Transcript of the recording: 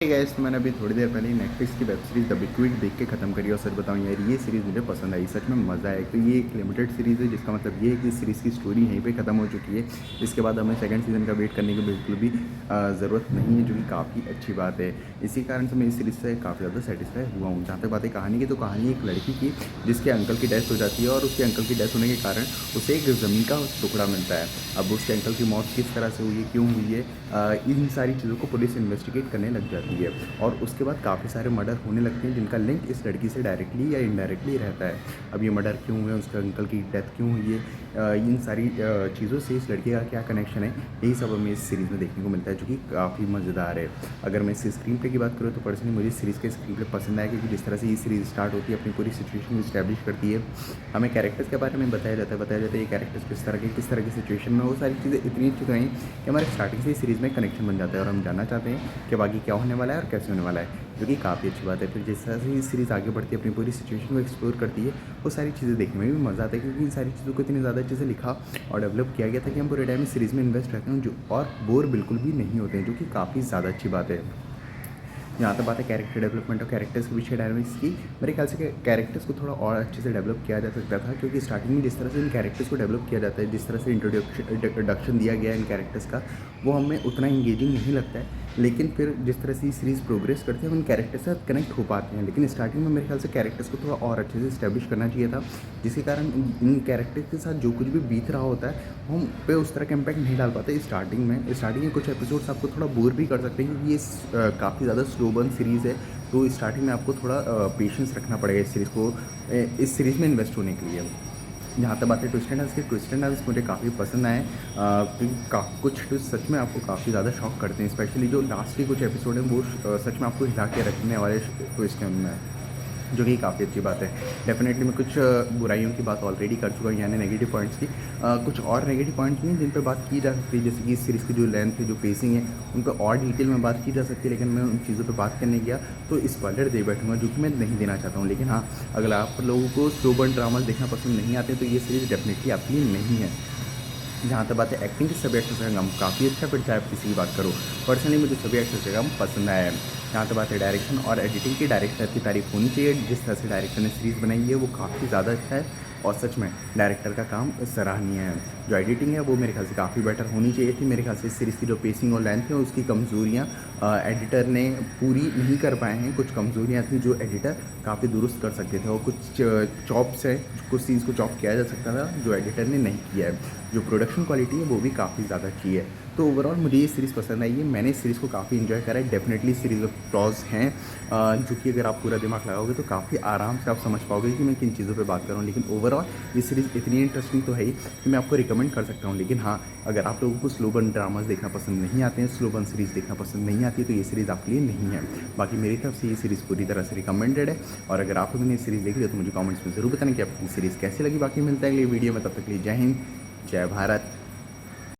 Gas तो मैंने अभी थोड़ी देर पहले नेटफ्लिक्स की वेब सीरीज़ द बिग देख के ख़त्म करी और सच बताऊं यार ये सीरीज़ मुझे पसंद आई। सच में मज़ा आया। तो ये एक लिमिटेड सीरीज़ है जिसका मतलब ये है कि इस सीरीज़ की स्टोरी यहीं पे ख़त्म हो चुकी है। इसके बाद हमें सेकंड सीज़न का वेट करने की बिल्कुल भी ज़रूरत नहीं है, जो कि काफ़ी अच्छी बात है। इसी कारण से मैं इस सीरीज़ से काफ़ी ज़्यादा सेटिस्फाई हुआ हूँ। जहाँ तक बात है कहानी की, तो कहानी एक लड़की की जिसके अंकल की डेथ हो जाती है और उसके अंकल की डेथ होने के कारण उसे एक ज़मीन का टुकड़ा मिलता है। अब उसके अंकल की मौत किस तरह से हुई है, क्यों हुई है, इन सारी चीज़ों को पुलिस इन्वेस्टिगेट करने लग जाती है और उसके बाद काफ़ी सारे मर्डर होने लगते हैं जिनका लिंक इस लड़की से डायरेक्टली या इनडायरेक्टली रहता है। अब ये मर्डर क्यों हुए, उसके अंकल की डेथ क्यों हुई है, इन सारी चीज़ों से इस लड़के का क्या कनेक्शन है, यही सब हमें इस सीरीज़ में देखने को मिलता है, जो कि काफ़ी मज़ेदार है। अगर मैं इस स्क्रीन प्ले की बात करूँ तो पर्सनली मुझे इस सीरीज़ का स्क्रीन प्ले पसंद आया, क्योंकि जिस तरह से ये सीरीज़ स्टार्ट होती है अपनी पूरी सिचुएशन को इस्टेब्लिश करती है। हमें कैरेक्टर्स के बारे में बताया जाता है ये कैरेक्टर्स किस तरह की सिचुएशन में, वो सारी चीज़ें इतनी अच्छी तो हैं कि हमारे स्टार्टिंग से ही सीरीज़ में कनेक्शन बन जाता है और हम जानना चाहते हैं कि बाकी क्या होने वाला है और कैसे होने वाला है, जो कि काफ़ी अच्छी बात है। फिर जिस तरह से ये सीरीज़ आगे बढ़ती है, अपनी पूरी सिचुएशन को एक्सप्लोर करती है, वो सारी चीज़ें देखने में भी मज़ा आता है, क्योंकि इन सारी चीज़ों को इतनी ज़्यादा अच्छे से लिखा और डेवलप किया गया था कि हम पूरे टाइम इस सीरीज़ में इन्वेस्ट रहते हैं जो और बोर बिल्कुल भी नहीं होते हैं, जो कि काफ़ी ज़्यादा अच्छी बात है। जहाँ तक बात है कैरेक्टर डेवलपमेंट और कैरेक्टर्स के पीछे डायनामिक्स की, मेरे ख्याल से कैरेक्टर्स को थोड़ा और अच्छे से डेवलप किया जा सकता था, क्योंकि स्टार्टिंग में जिस तरह से इन कैरेक्टर्स को डेवलप किया जाता है, जिस तरह से इंट्रोडक्शन दिया गया है इन कैरेक्टर्स का, वो हमें उतना इंगेजिंग नहीं लगता है। लेकिन फिर जिस तरह से ये सीरीज़ प्रोग्रेस करती है हम उन कैरेक्टर्स से कनेक्ट हो पाते हैं, लेकिन स्टार्टिंग में मेरे ख्याल से कैरेक्टर्स को थोड़ा और अच्छे से इस्टेब्लिश करना चाहिए था, जिसके कारण इन कैरेक्टर्स के साथ जो कुछ भी बीत रहा होता है हम पे उस तरह का इम्पैक्ट नहीं डाल पाते। स्टार्टिंग में कुछ एपिसोड्स आपको थोड़ा बोर भी कर सकते हैं, क्योंकि ये काफ़ी ज़्यादा स्लो बर्न सीरीज़ है। तो स्टार्टिंग में आपको थोड़ा पेशेंस रखना पड़ेगा इस सीरीज़ में इन्वेस्ट होने के लिए। जहाँ तक बात है ट्विस्ट एंड टर्न्स मुझे काफ़ी पसंद आए, क्योंकि कुछ ट्विस्ट सच में आपको काफ़ी ज़्यादा शॉक करते हैं, स्पेशली जो लास्ट के कुछ एपिसोड हैं वो सच में आपको हिला के रखने वाले ट्विस्ट हैं उनमें, जो कि काफ़ी अच्छी बात है। डेफिनेटली मैं कुछ बुराइयों की बात ऑलरेडी कर चुका हूँ, यानी नेगेटिव पॉइंट्स की। कुछ और नेगेटिव पॉइंट्स भी हैं जिन पर बात की जा सकती है, जैसे कि इस सीरीज़ की जो लेंथ है, जो पेसिंग है, उन पर और डिटेल में बात की जा सकती है, लेकिन मैं उन चीज़ों पर बात करने गया तो स्पॉइलर दे बैठूंगा, जो कि मैं नहीं देना चाहता हूँ। लेकिन हाँ, अगर आप लोगों को स्लो बर्न ड्रामा देखना पसंद नहीं आते तो ये सीरीज़ डेफिनेटली आपके लिए नहीं है। जहाँ तक बात है एक्टिंग के सभी एक्टर्स का काम काफ़ी अच्छा, फिर चाहे आप किसी की बात करो, पर्सनली मुझे सभी एक्टर्स का काम पसंद आया है। जहाँ तक बात है डायरेक्शन और एडिटिंग की, डायरेक्टर की तारीफ होनी चाहिए। जिस तरह से डायरेक्टर ने सीरीज़ बनाई है वो काफ़ी ज़्यादा अच्छा है और सच में डायरेक्टर का काम सराहनीय है। जो एडिटिंग है वो मेरे ख्याल से काफ़ी बेटर होनी चाहिए थी। मेरे ख्याल से इस सीरीज़ की जो पेसिंग और लेंथ है उसकी कमज़ोरियाँ एडिटर ने पूरी नहीं कर पाए हैं। कुछ कमज़ोरियाँ थी जो एडिटर काफ़ी दुरुस्त कर सकते थे, और कुछ चॉप्स है, कुछ सीन्स को चॉप किया जा सकता था जो एडिटर ने नहीं किया है। जो प्रोडक्शन क्वालिटी है वो भी काफ़ी ज़्यादा अच्छी है। तो ओवरऑल मुझे ये सीरीज़ पसंद आई है, मैंने इस सीरीज़ को काफ़ी इन्जॉय करा है। डेफिनेटली सीरीज़ में फ्लॉज हैं, जो कि अगर आप पूरा दिमाग लगाओगे तो काफ़ी आराम से आप समझ पाओगे कि मैं किन चीज़ों पे बात कर रहा हूँ। लेकिन ओवरऑल ये सीरीज़ इतनी इंटरेस्टिंग तो है ही कि मैं आपको रिकमेंड कर सकता हूँ। लेकिन हाँ, अगर आप लोगों को स्लो बर्न ड्रामास देखना पसंद नहीं आते हैं, स्लो बर्न सीरीज़ देखना पसंद नहीं आती, तो ये सीरीज़ आपके लिए नहीं है। बाकी मेरी तरफ से ये सीरीज़ पूरी तरह से रिकमेंडेड है, और अगर आप लोगों ने ये सीरीज़ देख लिया तो मुझे कमेंट्स में ज़रूर बताना कि आपको ये सीरीज़ कैसी लगी। बाकी मिलता है अगली वीडियो में, तब तक के लिए जय हिंद, जय भारत।